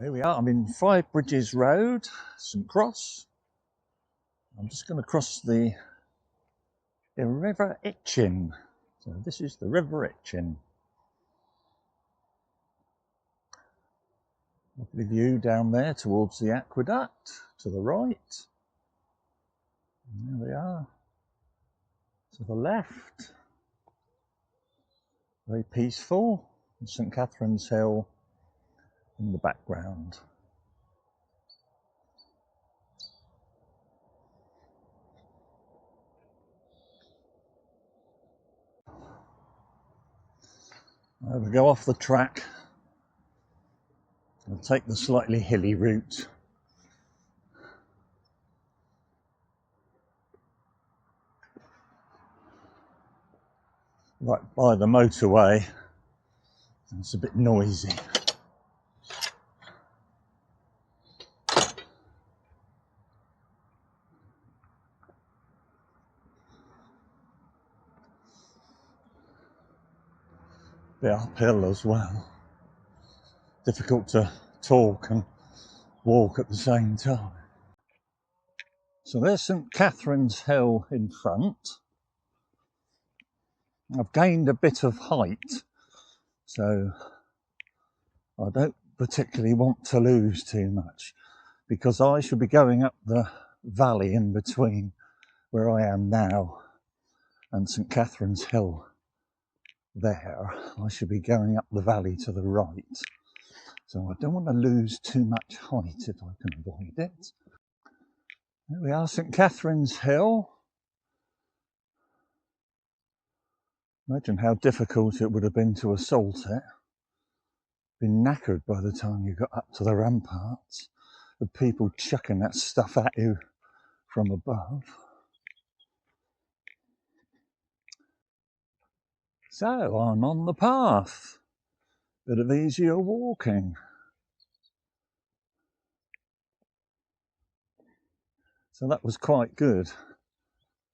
Here we are, I'm in Five Bridges Road, St Cross. I'm just going to cross the River Itchen. So this is the River Itchen. Lovely view down there towards the aqueduct, to the right. And there we are. To the left. Very peaceful. And St Catherine's Hill in the background. We go off the track. I'll take the slightly hilly route. Right by the motorway. It's a bit noisy. Bit uphill as well. Difficult to talk and walk at the same time. So there's St Catherine's Hill in front. I've gained a bit of height, so I don't particularly want to lose too much, because I should be going up the valley in between where I am now and St Catherine's Hill. There, I should be going up the valley to the right. So I don't want to lose too much height if I can avoid it. There we are, St Catherine's Hill. Imagine how difficult it would have been to assault it. Been knackered by the time you got up to the ramparts, of people chucking that stuff at you from above. So I'm on the path. Bit of easier walking. So that was quite good.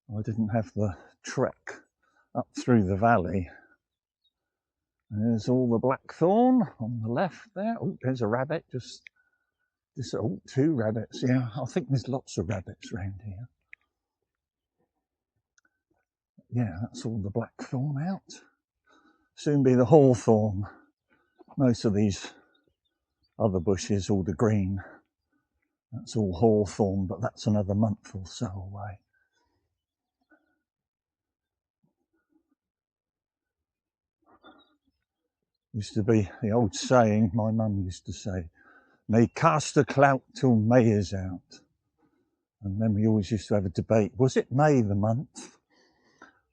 I didn't have the trek up through the valley. There's all the blackthorn on the left there. Oh, there's a rabbit. Oh, two rabbits. Yeah, I think there's lots of rabbits around here. Yeah, that's all the blackthorn out. Soon be the hawthorn. Most of these other bushes, all the green, that's all hawthorn, but that's another month or so away. Used to be the old saying my mum used to say, "May cast a clout till May is out." And then we always used to have a debate, was it May the month?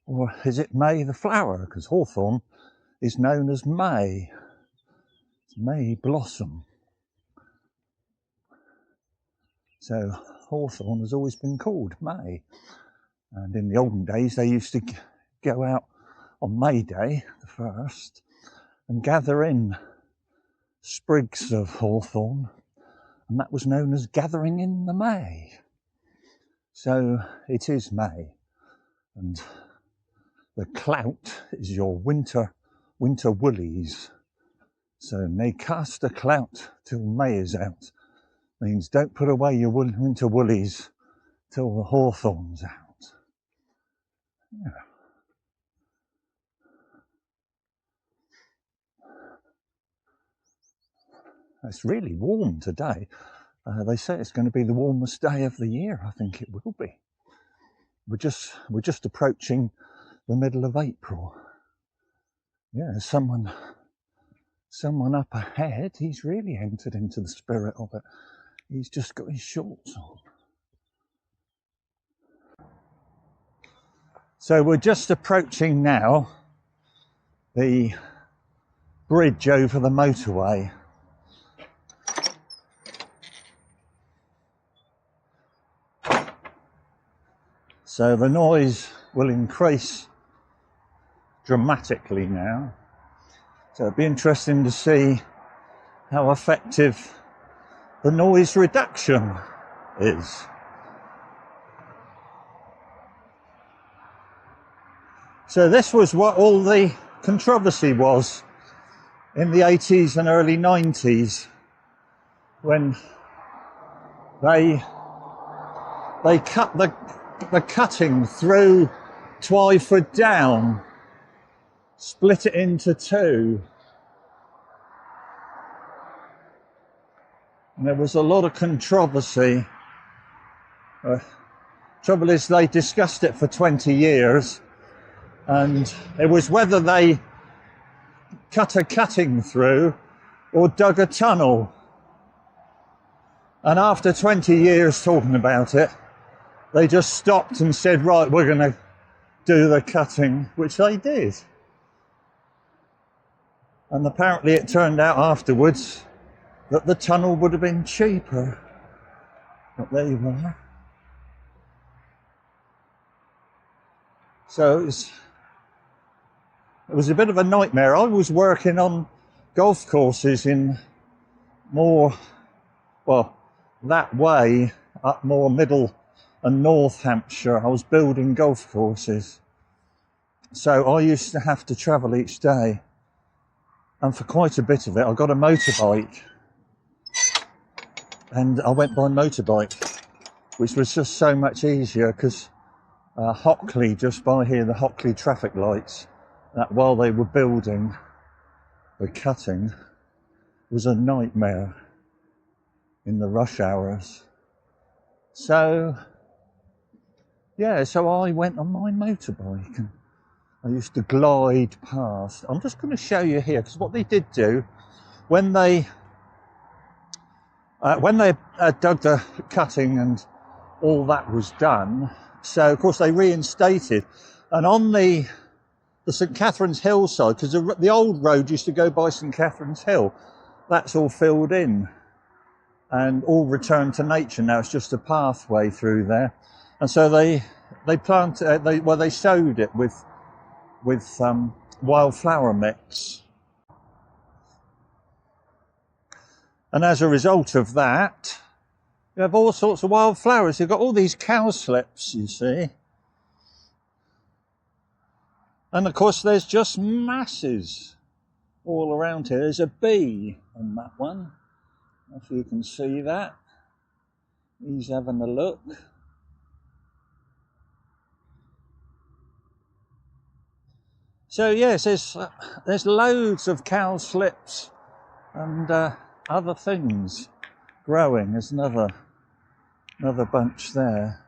Or is it May the flower? Because hawthorn is known as May. It's May blossom. So hawthorn has always been called May. And in the olden days, they used to go out on May Day, the 1st, and gather in sprigs of hawthorn. And that was known as gathering in the May. So it is May. And the clout is your winter woolies. So may cast a clout till May is out. Means don't put away your winter woolies till the hawthorn's out. Yeah. It's really warm today. They say it's going to be the warmest day of the year. I think it will be. We're just approaching the middle of April. Yeah, someone up ahead, he's really entered into the spirit of it. He's just got his shorts on. So we're just approaching now the bridge over the motorway. So the noise will increase dramatically now. So it'd be interesting to see how effective the noise reduction is. So this was what all the controversy was in the 80s and early 90s when they cut the cutting through Twyford Down, split it into two. And there was a lot of controversy. Trouble is, they discussed it for 20 years, and it was whether they cut a cutting through or dug a tunnel. And after 20 years talking about it, they just stopped and said, right, we're going to do the cutting, which they did. And apparently it turned out afterwards that the tunnel would have been cheaper. But there you are. So it was a bit of a nightmare. I was working on golf courses in more, well, that way, up more Middle and North Hampshire. I was building golf courses. So I used to have to travel each day. And for quite a bit of it, I got a motorbike. And I went by motorbike, which was just so much easier because Hockley, just by here, the Hockley traffic lights, that while they were building the cutting, was a nightmare in the rush hours. So, yeah, so I went on my motorbike and I used to glide past. I'm just going to show you here, because what they did do, when they dug the cutting and all that was done, so of course they reinstated, and on the St Catherine's Hill side, because the old road used to go by St Catherine's Hill, that's all filled in and all returned to nature. Now it's just a pathway through there, and so they planted, they sowed it with wildflower mix, and as a result of that, you have all sorts of wildflowers. You've got all these cowslips, you see. And of course, there's just masses all around here. There's a bee on that one, if you can see that. He's having a look. So yes, there's loads of cowslips and other things growing. There's another bunch there.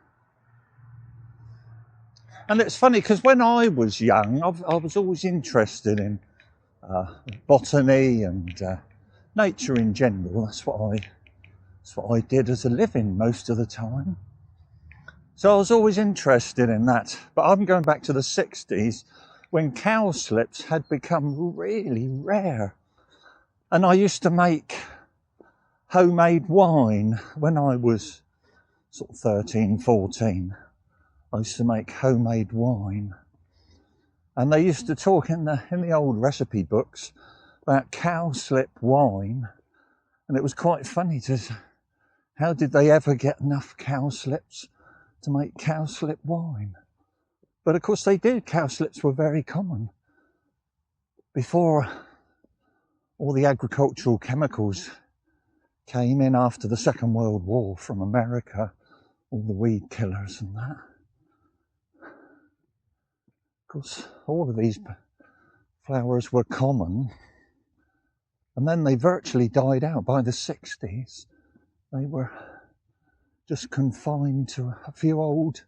And it's funny because when I was young, I was always interested in botany and nature in general. That's what I did as a living most of the time. So I was always interested in that. But I'm going back to the 60s when cowslips had become really rare. And I used to make homemade wine when I was sort of 13, 14. I used to make homemade wine. And they used to talk in the old recipe books about cowslip wine. And it was quite funny how did they ever get enough cowslips to make cowslip wine? But of course they did. Cowslips were very common. Before all the agricultural chemicals came in after the Second World War from America, all the weed killers and that. Of course, all of these flowers were common, and then they virtually died out by the 60s. They were just confined to a few old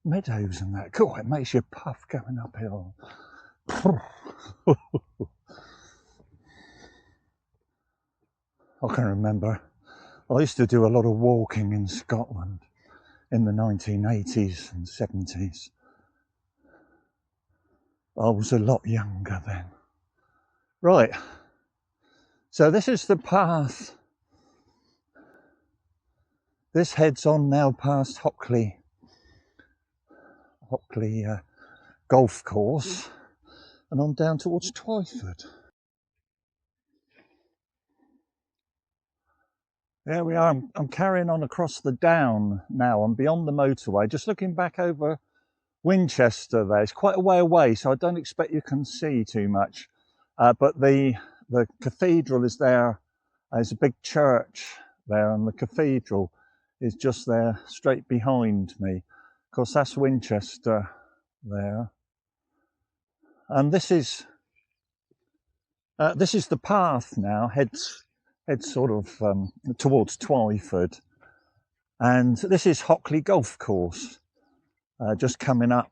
meadows and that. God, it makes you puff going uphill. I can remember I used to do a lot of walking in Scotland in the 1980s and 70s. I was a lot younger then. Right, so this is the path. This heads on now past Hockley golf course and on down towards Twyford. There we are. I'm carrying on across the down now. I'm beyond the motorway, just looking back over Winchester there. It's quite a way away, so I don't expect you can see too much. But the cathedral is there. There's a big church there, and the cathedral is just there straight behind me. Of course, that's Winchester there. And this is the path now, heads sort of towards Twyford. And this is Hockley Golf Course, just coming up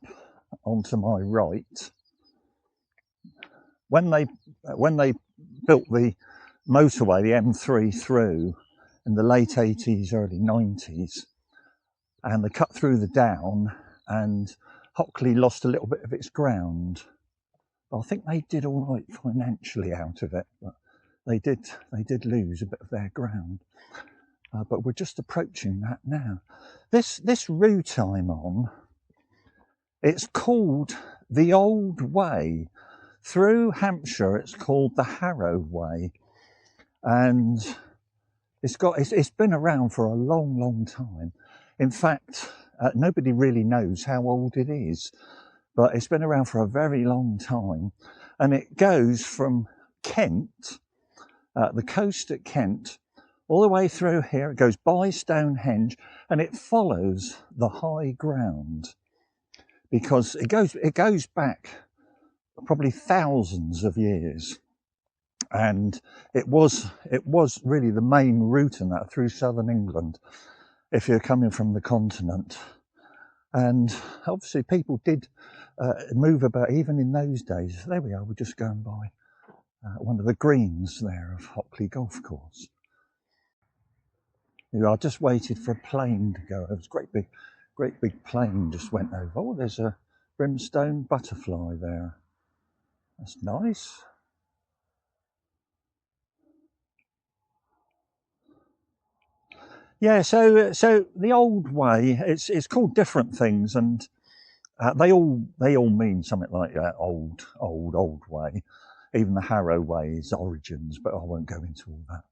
onto my right. When they built the motorway, the M3 through in the late 80s, early 90s, and they cut through the down, and Hockley lost a little bit of its ground. I think they did all right financially out of it, but they did lose a bit of their ground. But we're just approaching that now. This route I'm on, it's called the Old Way. Through Hampshire, it's called the Harrow Way, and it's been around for a long, long time. In fact, nobody really knows how old it is, but it's been around for a very long time, and it goes from Kent, the coast at Kent, all the way through here. It goes by Stonehenge, and it follows the high ground, because it goes back probably thousands of years, and it was really the main route in that through southern England if you're coming from the continent. And obviously people did move about even in those days. There we are, we're just going by one of the greens there of Hockley Golf Course. I just waited for a plane to go. It was a great big plane just went over. Oh, there's a brimstone butterfly there. That's nice. Yeah, so the Old Way, it's called different things, and they all mean something like old way. Even the Harrow Way's origins, but I won't go into all that.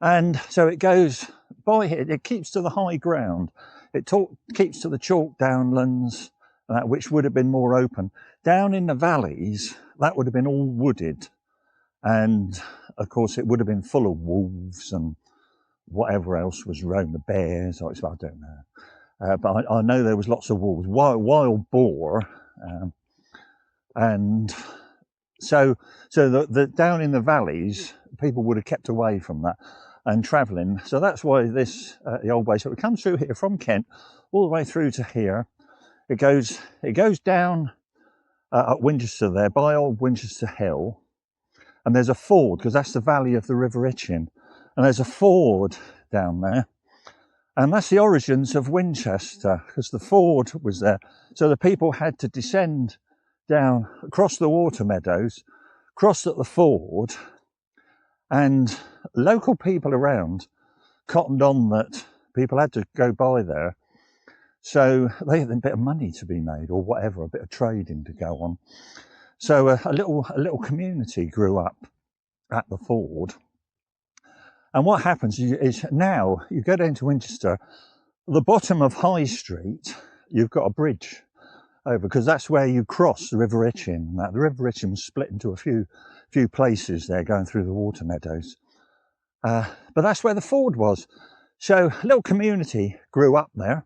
And so it goes by here. It keeps to the high ground. It keeps to the chalk downlands, which would have been more open. Down in the valleys, that would have been all wooded, and of course it would have been full of wolves and whatever else was roaming, the bears. I don't know, but I know there was lots of wolves, wild boar, and so the down in the valleys, people would have kept away from that and travelling. So that's why this the Old Way. So it comes through here from Kent all the way through to here. It goes down at Winchester there by Old Winchester Hill, and there's a ford, because that's the valley of the River Itchen, and there's a ford down there, and that's the origins of Winchester, because the ford was there. So the people had to descend down across the water meadows, cross at the ford, and local people around cottoned on that people had to go by there, so they had a bit of money to be made, or whatever, a bit of trading to go on. So a little community grew up at the ford. And what happens is now you go down to Winchester, the bottom of High Street, you've got a bridge over, because that's where you cross the River Itchen. The River Itchen was split into a few places there, going through the water meadows. But that's where the ford was. So a little community grew up there,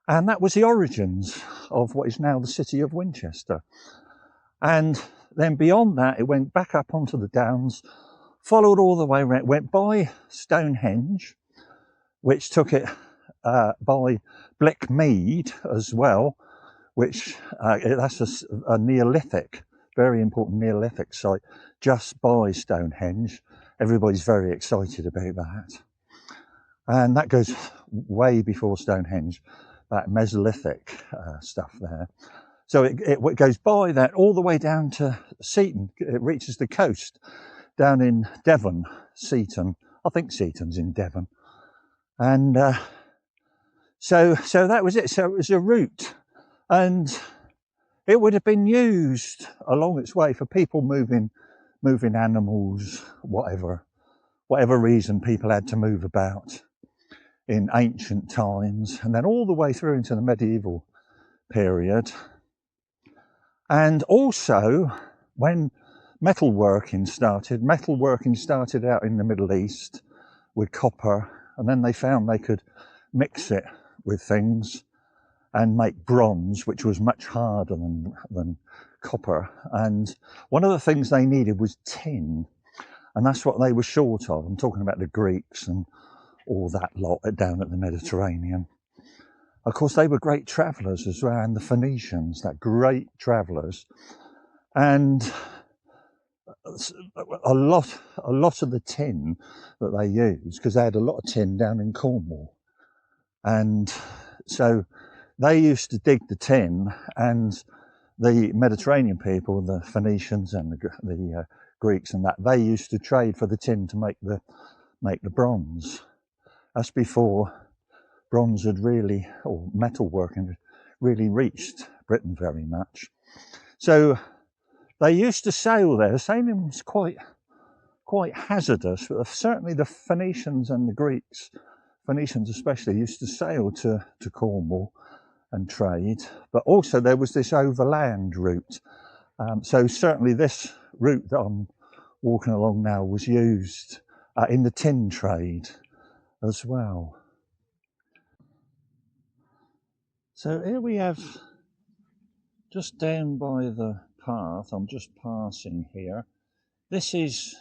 and that was the origins of what is now the city of Winchester. And then beyond that, it went back up onto the downs, followed all the way around, went by Stonehenge, which took it by Blickmead as well, which that's a Neolithic, very important Neolithic site just by Stonehenge. Everybody's very excited about that. And that goes way before Stonehenge, that Mesolithic stuff there. So it goes by that all the way down to Seaton. It reaches the coast down in Devon, Seaton. I think Seaton's in Devon. And so that was it. So it was a route, and it would have been used along its way for people moving animals, whatever reason people had to move about in ancient times, and then all the way through into the medieval period. And also when metalworking started out in the Middle East, with copper, and then they found they could mix it with things and make bronze, which was much harder than copper. And one of the things they needed was tin, and that's what they were short of. I'm talking about the Greeks and all that lot down at the Mediterranean. Of course, they were great travellers as well, and the Phoenicians, that great travellers. And a lot of the tin that they used, because they had a lot of tin down in Cornwall, and so they used to dig the tin, and the Mediterranean people, the Phoenicians and the Greeks and that, they used to trade for the tin to make the bronze. That's before bronze had really, or metalworking had really reached Britain very much. So they used to sail there. Sailing was quite hazardous, but certainly the Phoenicians and the Greeks, Phoenicians especially, used to sail to Cornwall and trade, but also there was this overland route. So certainly this route that I'm walking along now was used in the tin trade as well. So here we have, just down by the path, I'm just passing here, this is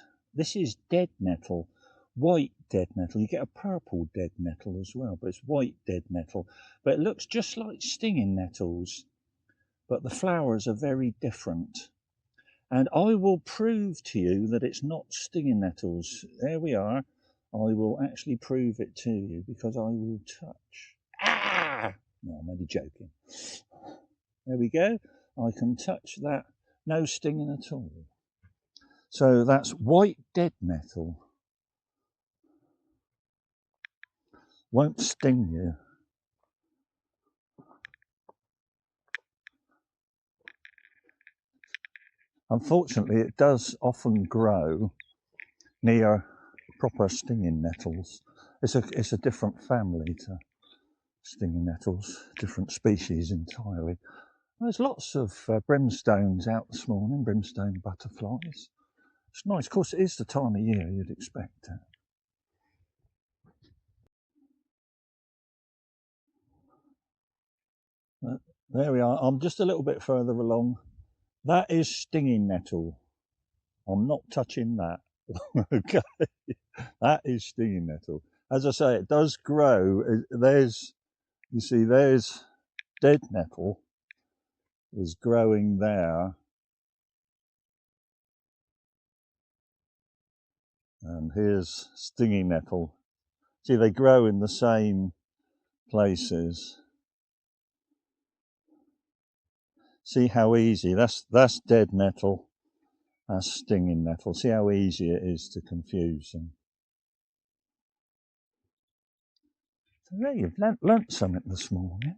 dead nettle, white dead nettle. You get a purple dead nettle as well, but it's white dead nettle. But it looks just like stinging nettles, but the flowers are very different. And I will prove to you that it's not stinging nettles. There we are. I will actually prove it to you because I will touch. Ah! No, I'm only joking. There we go. I can touch that. No stinging at all. So that's white dead nettle. Won't sting you. Unfortunately, it does often grow near proper stinging nettles. It's a different family to stinging nettles, different species entirely. There's lots of brimstones out this morning, brimstone butterflies. It's nice. Of course, it is the time of year you'd expect it. There we are. I'm just a little bit further along. That is stinging nettle. I'm not touching that. Okay, that is stinging nettle. As I say, it does grow. There's dead nettle is growing there, and here's stinging nettle. See, they grow in the same places. See how easy, that's dead nettle, that's stinging nettle. See how easy it is to confuse them. So there, you've learnt something this morning.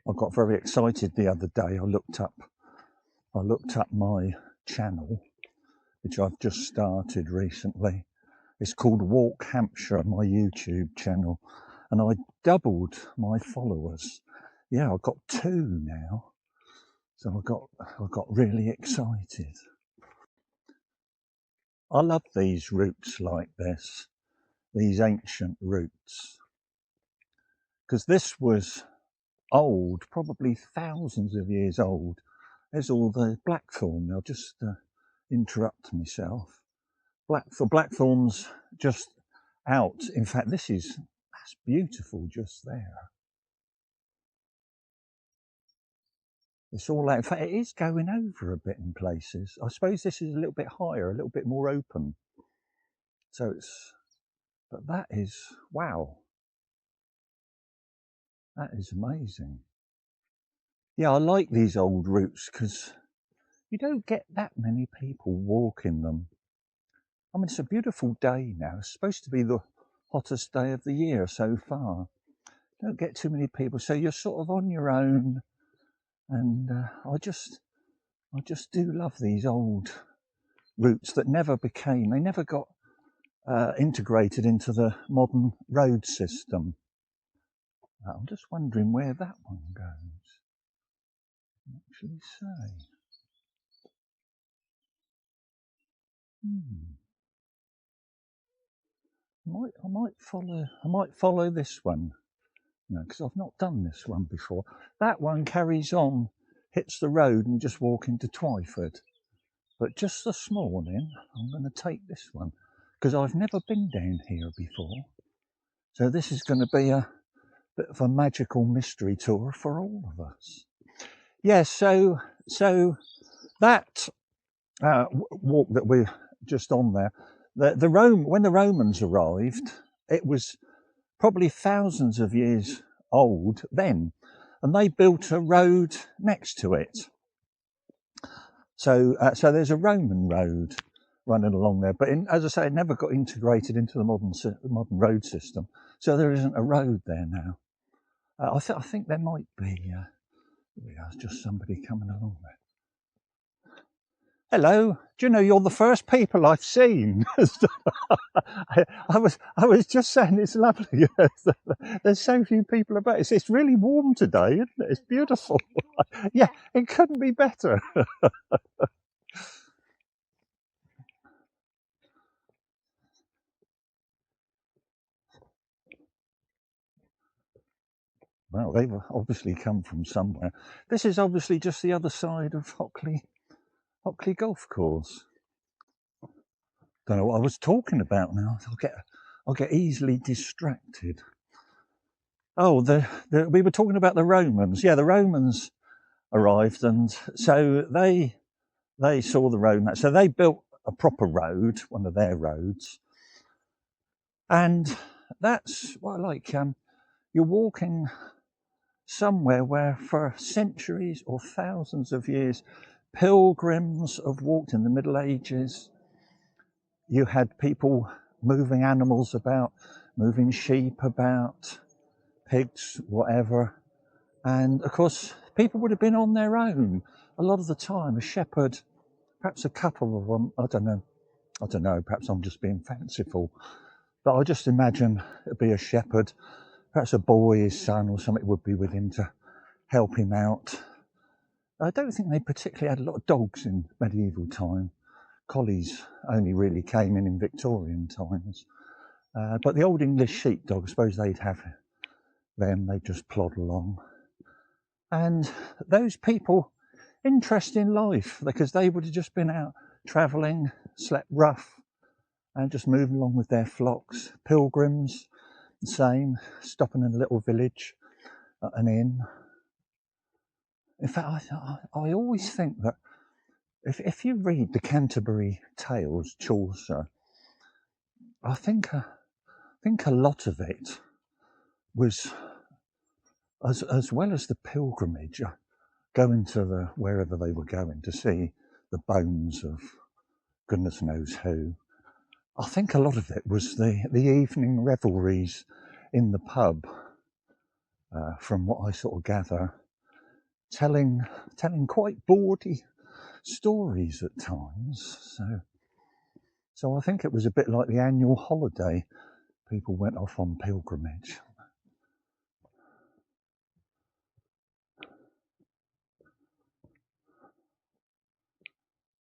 I got very excited the other day. I looked up my channel, which I've just started recently. It's called Walk Hampshire, my YouTube channel, and I doubled my followers. Yeah, I've got 2 now, so I got really excited. I love these routes like this, these ancient routes, because this was old, probably thousands of years old. There's all the blackthorn. I'll just interrupt myself. Blackthorn's just out. In fact, that's beautiful just there. It's all out. In fact, it is going over a bit in places. I suppose this is a little bit higher, a little bit more open. So but that is, wow. That is amazing. Yeah, I like these old routes because you don't get that many people walking them. I mean, it's a beautiful day now. It's supposed to be the hottest day of the year so far. Don't get too many people, so you're sort of on your own. And I just do love these old routes that they never got integrated into the modern road system. I'm just wondering where that one goes. Actually say. I might follow this one, because I've not done this one before. That one carries on, hits the road, and you just walk into Twyford. But just this morning, I'm going to take this one because I've never been down here before. So this is going to be a bit of a magical mystery tour for all of us. Yeah, so that walk that we're just on there, when the Romans arrived, it was probably thousands of years old then, and they built a road next to it. So there's a Roman road running along there, but as I say, it never got integrated into the modern road system. So there isn't a road there now. I think there might be. Just somebody coming along there. Hello. Do you know you're the first people I've seen? I was just saying it's lovely. There's so few people about. It's really warm today, isn't it? It's beautiful. Yeah, it couldn't be better. Well, they've obviously come from somewhere. This is obviously just the other side of Hockley Golf Course. Don't know what I was talking about now. I'll get easily distracted. Oh, we were talking about the Romans. Yeah, the Romans arrived, and so they saw the road. So they built a proper road, one of their roads, and that's you're walking somewhere where for centuries or thousands of years pilgrims have walked. In the Middle Ages, you had people moving animals about, moving sheep about, pigs, whatever. And of course, people would have been on their own a lot of the time. A shepherd, perhaps a couple of them, I don't know, perhaps I'm just being fanciful. But I just imagine it'd be a shepherd, perhaps a boy, his son or something would be with him to help him out. I don't think they particularly had a lot of dogs in medieval time. Collies only really came in Victorian times. But the old English sheepdog, I suppose they'd have them, they'd just plod along. And those people, interesting life, because they would have just been out travelling, slept rough, and just moving along with their flocks. Pilgrims, the same, stopping in a little village at an inn. In fact, I always think that if you read the Canterbury Tales, Chaucer, I think a lot of it was, as well as the pilgrimage, going to wherever they were going to see the bones of goodness knows who. I think a lot of it was the evening revelries in the pub, from what I sort of gather, telling quite bawdy stories at times. So I think it was a bit like the annual holiday. People went off on pilgrimage.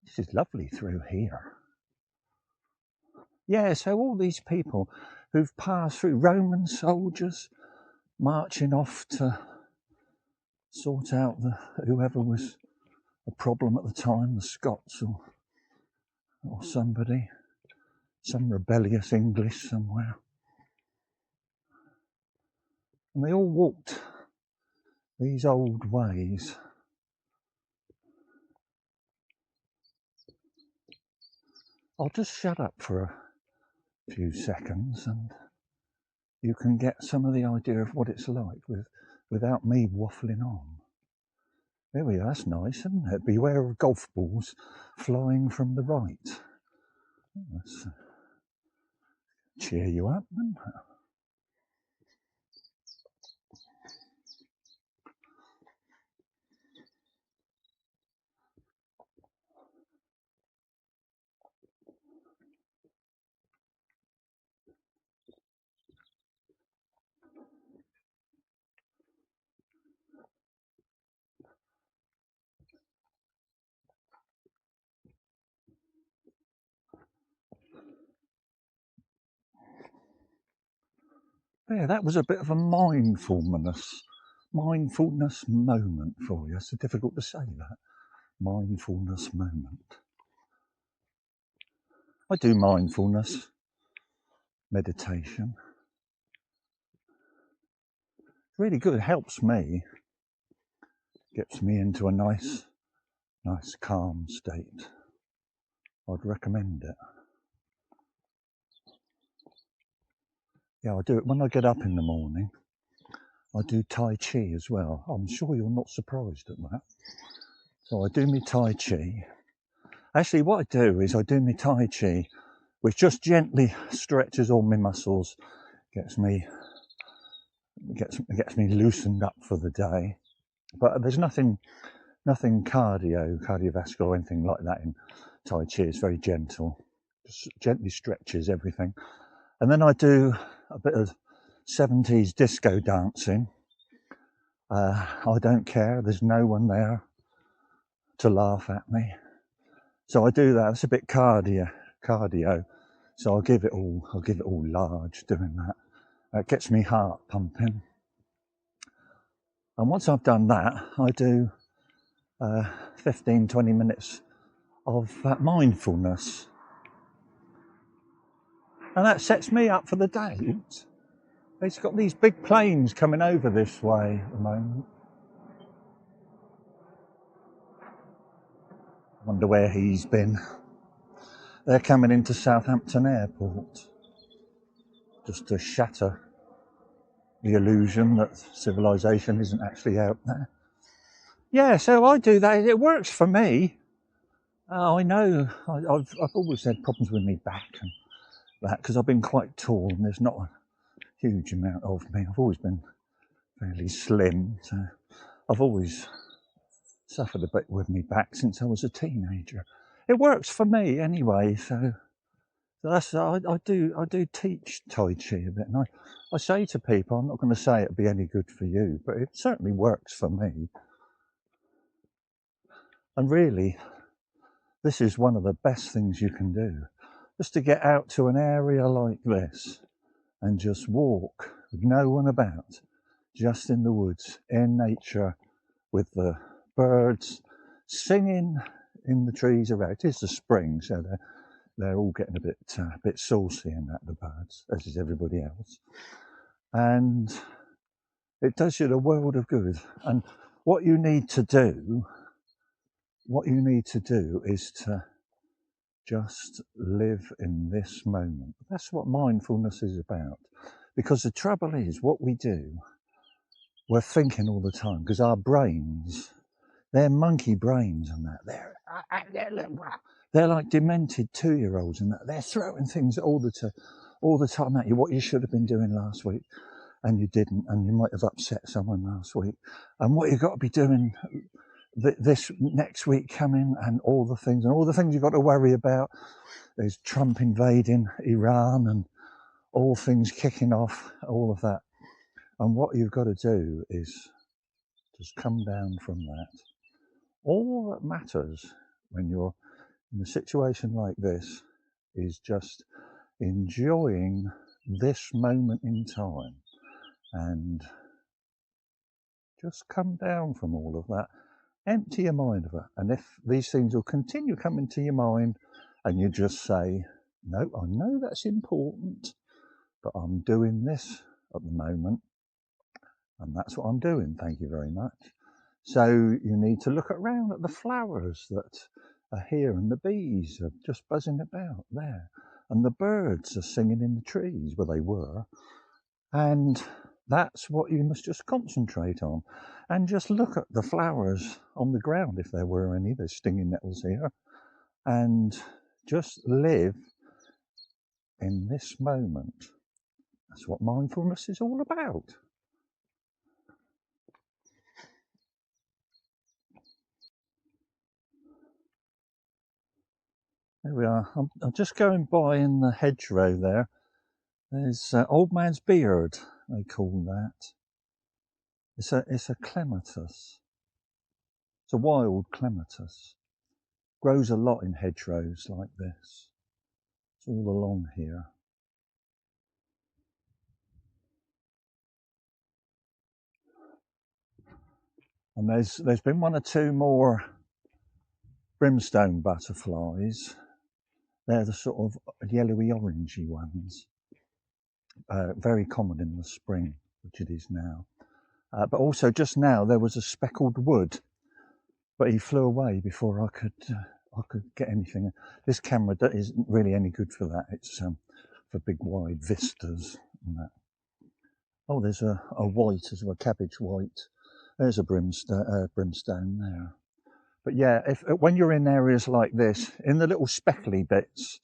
This is lovely through here. Yeah, so all these people who've passed through, Roman soldiers marching off to sort out whoever was a problem at the time, the Scots or somebody, some rebellious English somewhere. And they all walked these old ways. I'll just shut up for a few seconds and you can get some of the idea of what it's like without me waffling on. There we are, that's nice, isn't it? Beware of golf balls flying from the right. Let's cheer you up, then. Yeah, that was a bit of a mindfulness moment for you. It's so difficult to say that. Mindfulness moment. I do mindfulness meditation. Really good. It helps me. Gets me into a nice calm state. I'd recommend it. Yeah, I do it when I get up in the morning. I do Tai Chi as well. I'm sure you're not surprised at that. So I do my Tai Chi. Actually, what I do is I do my Tai Chi, which just gently stretches all my muscles, gets me loosened up for the day. But there's nothing cardiovascular or anything like that in Tai Chi. It's very gentle, just gently stretches everything. And then I do a bit of 70s disco dancing. I don't care. There's no one there to laugh at me. So I do that. It's a bit cardio. So I'll give it all large doing that. It gets me heart pumping. And once I've done that, I do 15-20 minutes of mindfulness. And that sets me up for the day. It's got these big planes coming over this way at the moment. Wonder where he's been. They're coming into Southampton Airport just to shatter the illusion that civilization isn't actually out there. Yeah, so I do that. It works for me. I know. I've always had problems with my back and that because I've been quite tall and there's not a huge amount of me. I've always been fairly slim, so I've always suffered a bit with my back since I was a teenager. It works for me anyway, so that's I do teach Tai Chi a bit, and I say to people, I'm not going to say it'll be any good for you, but it certainly works for me. And really, this is one of the best things you can do, just to get out to an area like this and just walk with no one about, just in the woods, in nature, with the birds singing in the trees around. It is the spring, so they're all getting a bit saucy in that, the birds, as is everybody else. And it does you the world of good. And what you need to do is to just live in this moment. That's what mindfulness is about. Because the trouble is, what we do, we're thinking all the time, because our brains, they're monkey brains and that. They're like demented 2-year-olds and that. They're throwing things all the time at you, what you should have been doing last week and you didn't, and you might have upset someone last week, and what you've got to be doing this next week coming, and all the things you've got to worry about. There's Trump invading Iran and all things kicking off, all of that. And what you've got to do is just come down from that. All that matters when you're in a situation like this is just enjoying this moment in time and just come down from all of that. Empty your mind of it. And if these things will continue coming to your mind and you just say, no, I know that's important, but I'm doing this at the moment, and that's what I'm doing, thank you very much. So you need to look around at the flowers that are here, and the bees are just buzzing about there, and the birds are singing in the trees where they were, and that's what you must just concentrate on. And just look at the flowers on the ground, if there were any. There's stinging nettles here. And just live in this moment. That's what mindfulness is all about. There we are. I'm just going by in the hedgerow there. There's Old Man's Beard, they call that. It's a clematis. It's a wild clematis. Grows a lot in hedgerows like this. It's all along here. And there's been one or two more brimstone butterflies. They're the sort of yellowy orangey ones, very common in the spring, which it is now. But also just now there was a speckled wood, but he flew away before I could get anything. This camera isn't really any good for that. It's for big wide vistas and that. Oh, there's a white as well, cabbage white. There's a brimstone there. But yeah, when you're in areas like this, in the little speckly bits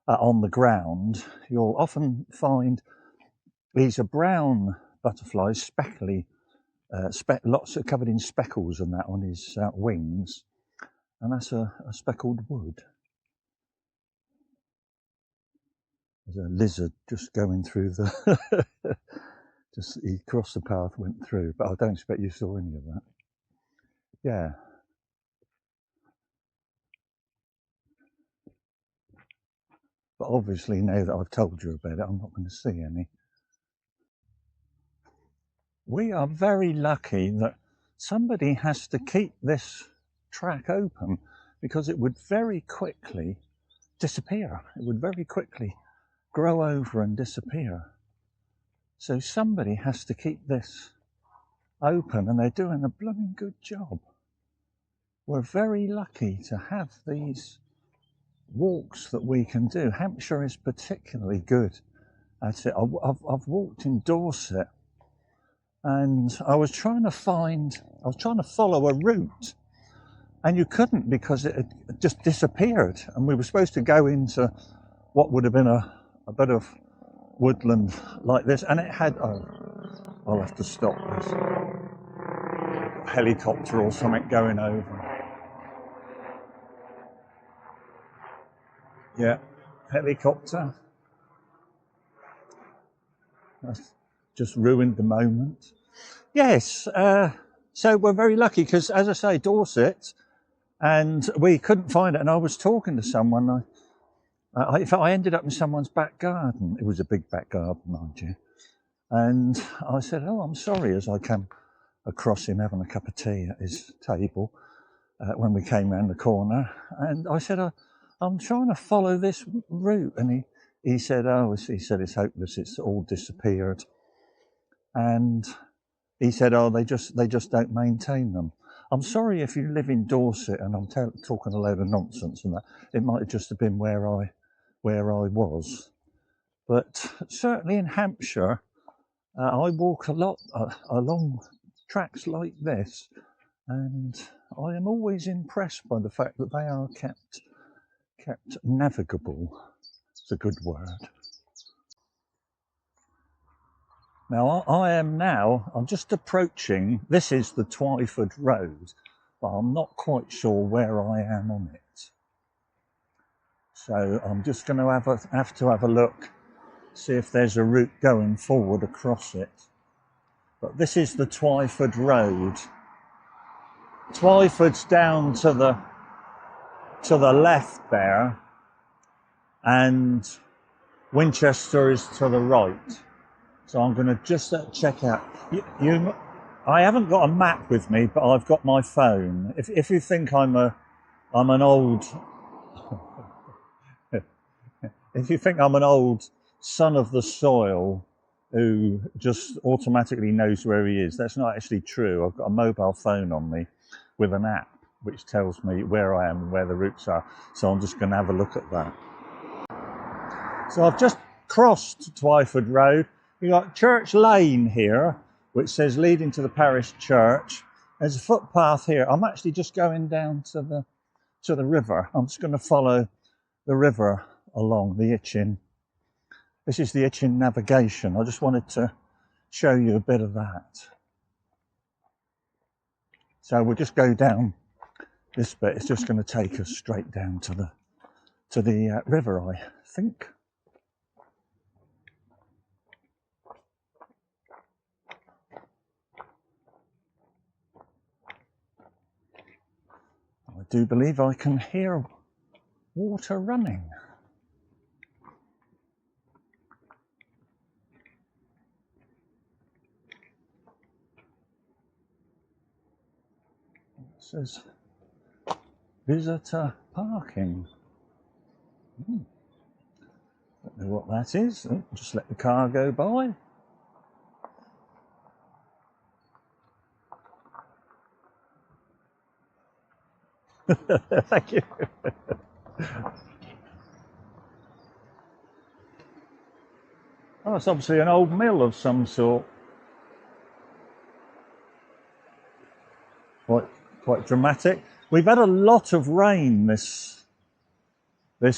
on the ground, you'll often find these are brown butterflies, speckly, lots of covered in speckles and that on his wings, and that's a speckled wood. There's a lizard just going through the. Just he crossed the path, went through, but I don't expect you saw any of that. Yeah. But obviously, now that I've told you about it, I'm not going to see any. We are very lucky that somebody has to keep this track open, because it would very quickly disappear. It would very quickly grow over and disappear. So somebody has to keep this open, and they're doing a blooming good job. We're very lucky to have these walks that we can do. Hampshire is particularly good at it. I've walked in Dorset, and I was trying to follow a route, and you couldn't, because it had just disappeared. And we were supposed to go into what would have been a bit of woodland like this, and it had. Oh, I'll have to stop this. Helicopter or something going over. Yeah, helicopter. That's just ruined the moment. Yes, so we're very lucky because, as I say, Dorset, and we couldn't find it. And I was talking to someone. In fact, I ended up in someone's back garden. It was a big back garden, mind you. And I said, "Oh, I'm sorry," as I came across him having a cup of tea at his table when we came round the corner. And I said, "I'm trying to follow this route," and he said, he said it's hopeless. It's all disappeared. And he said, "Oh, they just don't maintain them." I'm sorry if you live in Dorset and I'm talking a load of nonsense and that. It might have just have been where I was, but certainly in Hampshire, I walk a lot along tracks like this, and I am always impressed by the fact that they are kept navigable. It's a good word. Now I'm just approaching, this is the Twyford Road, but I'm not quite sure where I am on it. So I'm just going to have to have a look, see if there's a route going forward across it. But this is the Twyford Road. Twyford's down to the left there, and Winchester is to the right. So I'm going to just check out. I haven't got a map with me, but I've got my phone. If you think I'm an old, if you think I'm an old son of the soil who just automatically knows where he is, that's not actually true. I've got a mobile phone on me with an app which tells me where I am and where the routes are. So I'm just going to have a look at that. So I've just crossed Twyford Road. You've got Church Lane here, which says leading to the parish church. There's a footpath here. I'm actually just going down to the river. I'm just going to follow the river along the Itchen. This is the Itchen Navigation. I just wanted to show you a bit of that. So we'll just go down this bit. It's just going to take us straight down to the river, I think. I do believe I can hear water running. says visitor parking. Don't know what that is. Oh, just let the car go by. Thank you. Oh, it's obviously an old mill of some sort. Quite dramatic. We've had a lot of rain this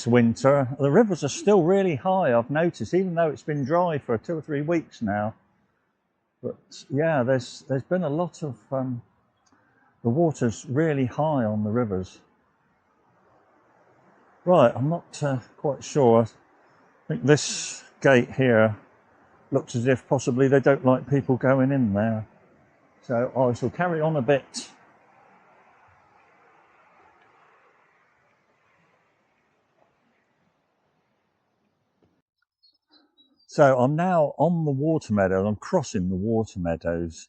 winter. The rivers are still really high, I've noticed, even though it's been dry for 2 or 3 weeks now. But yeah, there's been a lot of the water's really high on the rivers. Right, I'm not quite sure. I think this gate here looks as if possibly they don't like people going in there. So I shall carry on a bit. So I'm now on the water meadow. I'm crossing the water meadows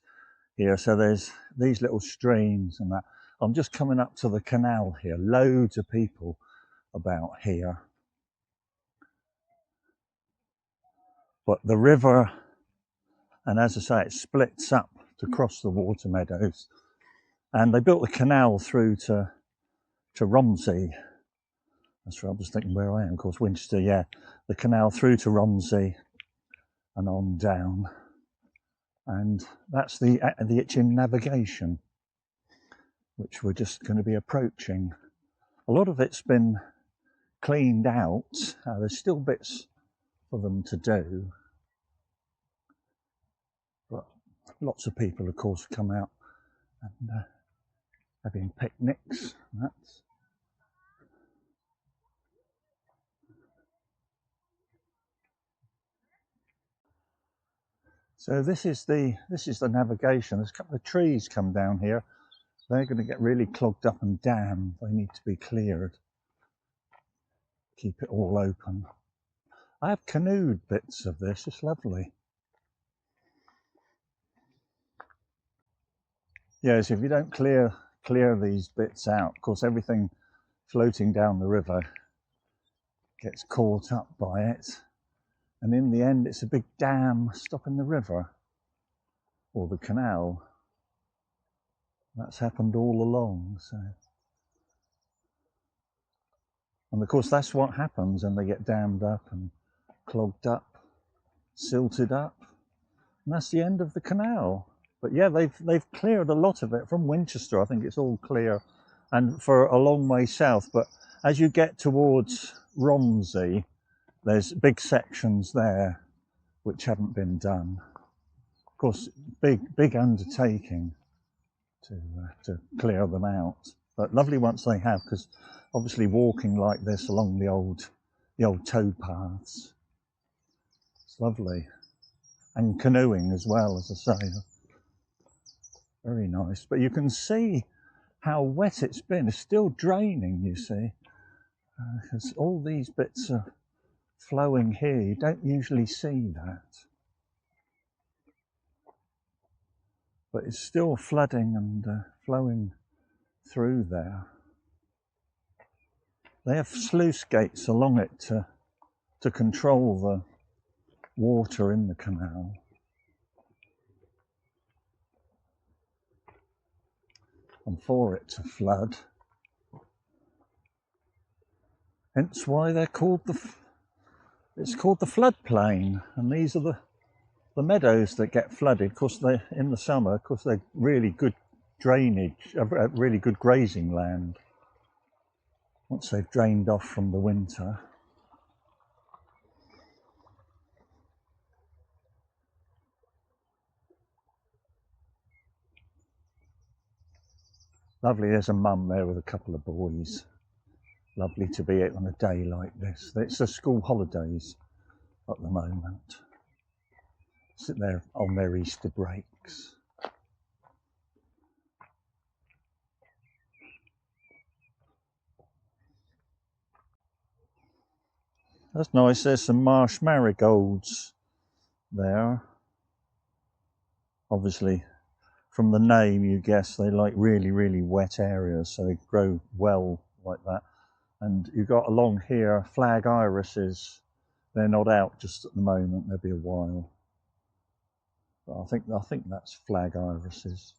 here. So there's these little streams and that. I'm just coming up to the canal here. Loads of people about here. But the river, and as I say, it splits up to cross the water meadows. And they built the canal through to Romsey. That's right, I was thinking where I am, of course, Winchester, yeah. The canal through to Romsey and on down. And that's the Itchen Navigation, which we're just going to be approaching. A lot of it's been cleaned out. There's still bits for them to do. But lots of people, of course, come out and having picnics. So this is the navigation. There's a couple of trees come down here. They're going to get really clogged up and dammed. They need to be cleared. Keep it all open. I have canoed bits of this. It's lovely. Yes, if you don't clear these bits out, of course, everything floating down the river gets caught up by it. And in the end, it's a big dam stopping the river or the canal. That's happened all along. So, and of course, that's what happens, and they get dammed up and clogged up, silted up, and that's the end of the canal. But yeah, they've cleared a lot of it from Winchester. I think it's all clear, and for a long way south. But as you get towards Romsey, there's big sections there which haven't been done. Of course, big undertaking to clear them out. But lovely once they have, because obviously walking like this along the old towpaths, it's lovely. And canoeing as well, as I say, very nice. But you can see how wet it's been. It's still draining, you see, because all these bits are flowing here. You don't usually see that. But it's still flooding and flowing through there. They have sluice gates along it to control the water in the canal. And for it to flood. Hence why they're called it's called the floodplain. And these are the meadows that get flooded. Of course, in the summer, of course, they're really good drainage, really good grazing land. Once they've drained off from the winter. Lovely, there's a mum there with a couple of boys. Lovely to be out on a day like this. It's the school holidays at the moment. Sit there on their Easter breaks. That's nice, there's some marsh marigolds there. Obviously from the name you guess they like really, really wet areas, so they grow well like that. And you've got along here flag irises. They're not out just at the moment, they'll be a while. But I think that's flag irises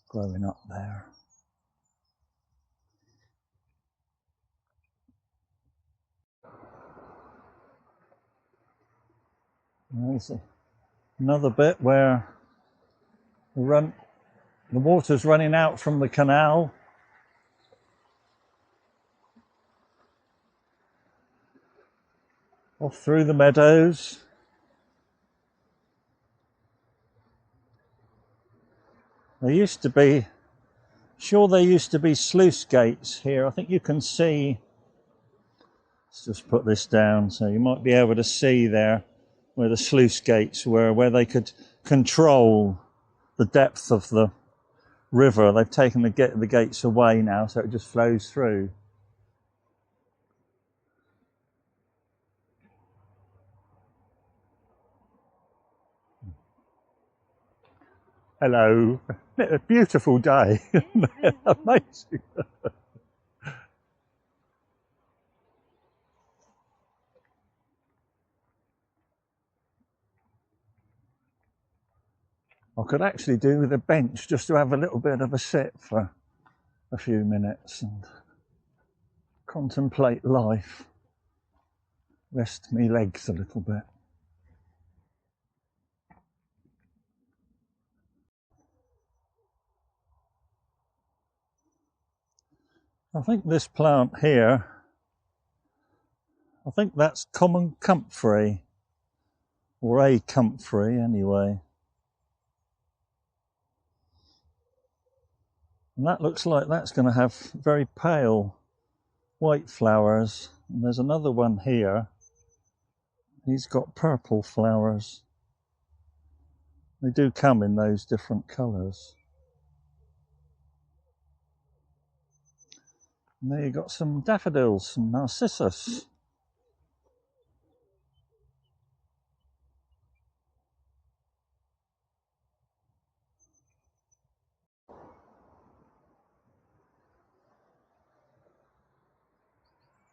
growing up there. There's another bit where the water's running out from the canal. Off through the meadows. There used to be sluice gates here. I think you can see, let's just put this down so you might be able to see there where the sluice gates were, where they could control the depth of the river. They've taken the gates away now, so it just flows through. Hello. A beautiful day. Amazing. I could actually do with a bench just to have a little bit of a sit for a few minutes and contemplate life, rest me legs a little bit. I think this plant here, I think that's common comfrey, or a comfrey anyway. And that looks like that's going to have very pale white flowers. And there's another one here. He's got purple flowers. They do come in those different colours. And there you've got some daffodils, some narcissus.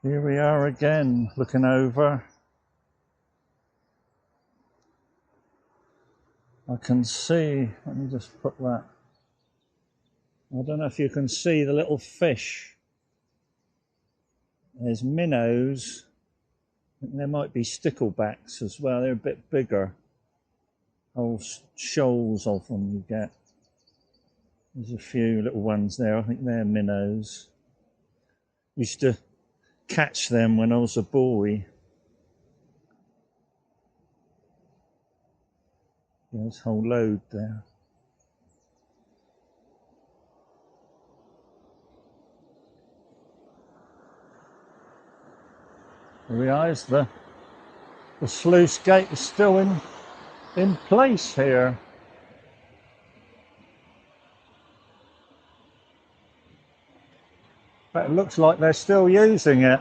Here we are again, looking over. I can see, let me just put that. I don't know if you can see the little fish. There's minnows. I think there might be sticklebacks as well. They're a bit bigger. Whole shoals of them you get. There's a few little ones there. I think they're minnows. Used to catch them when I was a boy. There's a whole load there. There we are. The sluice gate is still in place here. But it looks like they're still using it.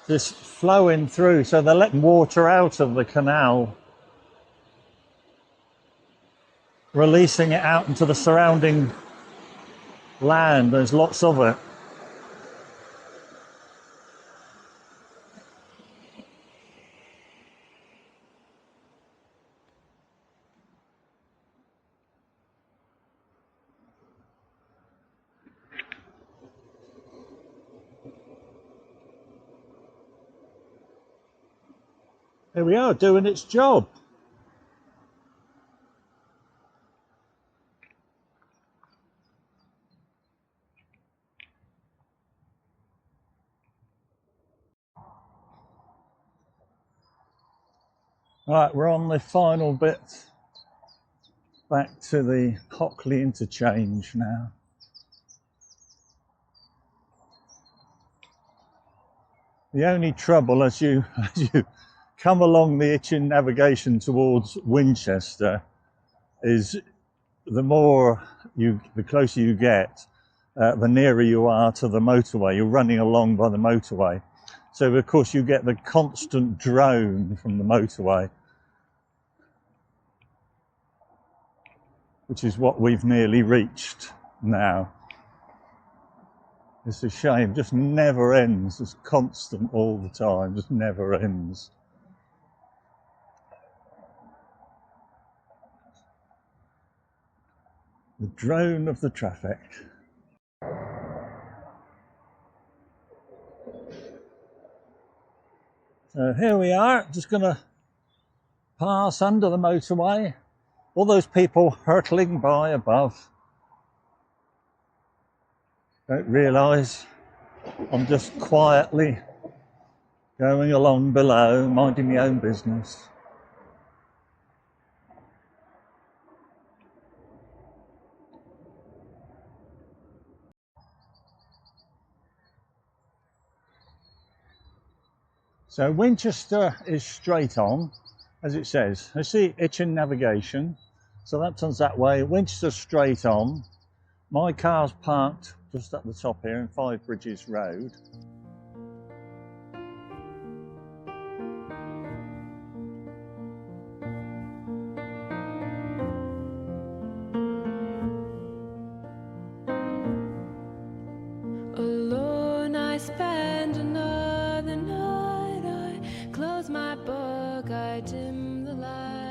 Just flowing through, so they're letting water out of the canal, releasing it out into the surrounding land. There's lots of it. Here we are, doing its job. Right, we're on the final bit back to the Hockley interchange now. The only trouble as you come along the Itchen Navigation towards Winchester is the closer you get, the nearer you are to the motorway. You're running along by the motorway. So of course you get the constant drone from the motorway. which is what we've nearly reached now. It's a shame, just never ends, it's constant all the time, just never ends. The drone of the traffic. So here we are, just going to pass under the motorway. All those people hurtling by above don't realise I'm just quietly going along below, minding my own business. So Winchester is straight on, as it says. I see Itchen Navigation, so that turns that way. Winchester's straight on. My car's parked just at the top here in Five Bridges Road. Alone I spend another night. I close my book, I dim the light.